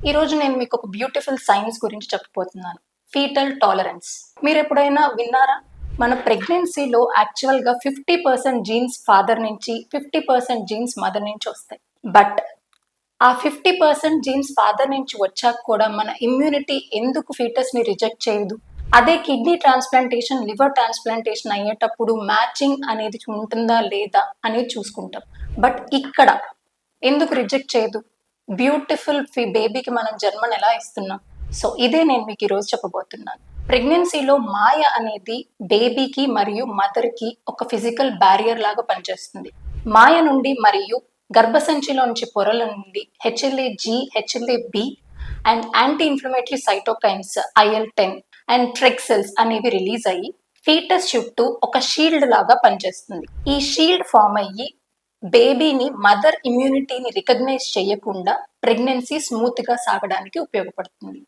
ఈ రోజు నేను మీకు ఒక బ్యూటిఫుల్ సైన్స్ గురించి చెప్పబోతున్నాను. Fetal tolerance. మీరు ఎప్పుడైనా విన్నారా? మన ప్రెగ్నెన్సీలో యాక్చువల్‌గా 50% జీన్స్ ఫాదర్ నుంచి, 50% జీన్స్ మదర్ నుంచి వస్తాయి. బట్ ఆ 50% జీన్స్ ఫాదర్ నుంచి వచ్చాక కూడా మన ఇమ్యూనిటీ ఎందుకు ఫీటస్‌ని రిజెక్ట్ చేయదు? అదే కిడ్నీ ట్రాన్స్‌ప్లాంటేషన్, లివర్ ట్రాన్స్‌ప్లాంటేషన్ అయ్యేటప్పుడు మ్యాచింగ్ అనేది ఉంటుందా లేదా అనేది చూసుకుంటాం. బట్ ఇక్కడ ఎందుకు రిజెక్ట్ చేయదు? బ్యూటిఫుల్ బేబీకి మనం జన్మను ఎలా ఇస్తున్నాం? సో ఇదే నేను మీకు ఈరోజు చెప్పబోతున్నాను. ప్రెగ్నెన్సీలో మాయ అనేది బేబీకి మరియు మదర్‌కి ఒక ఫిజికల్ బ్యారియర్ లాగా పనిచేస్తుంది. మాయ నుండి మరియు గర్భసంచిలోంచి పొరల నుండి HLA-G, HLA-B and anti inflammatory cytokines IL-10 and trek cells అనేవి రిలీజ్ అయ్యి ఫీటస్ చుట్టూ ఒక షీల్డ్ లాగా పనిచేస్తుంది. ఈ షీల్డ్ ఫామ్ అయ్యి బేబీని మదర్ ఇమ్యూనిటీని రికగ్నైజ్ చేయకుండా ప్రెగ్నెన్సీ స్మూత్ గా సాగడానికి ఉపయోగపడుతుంది.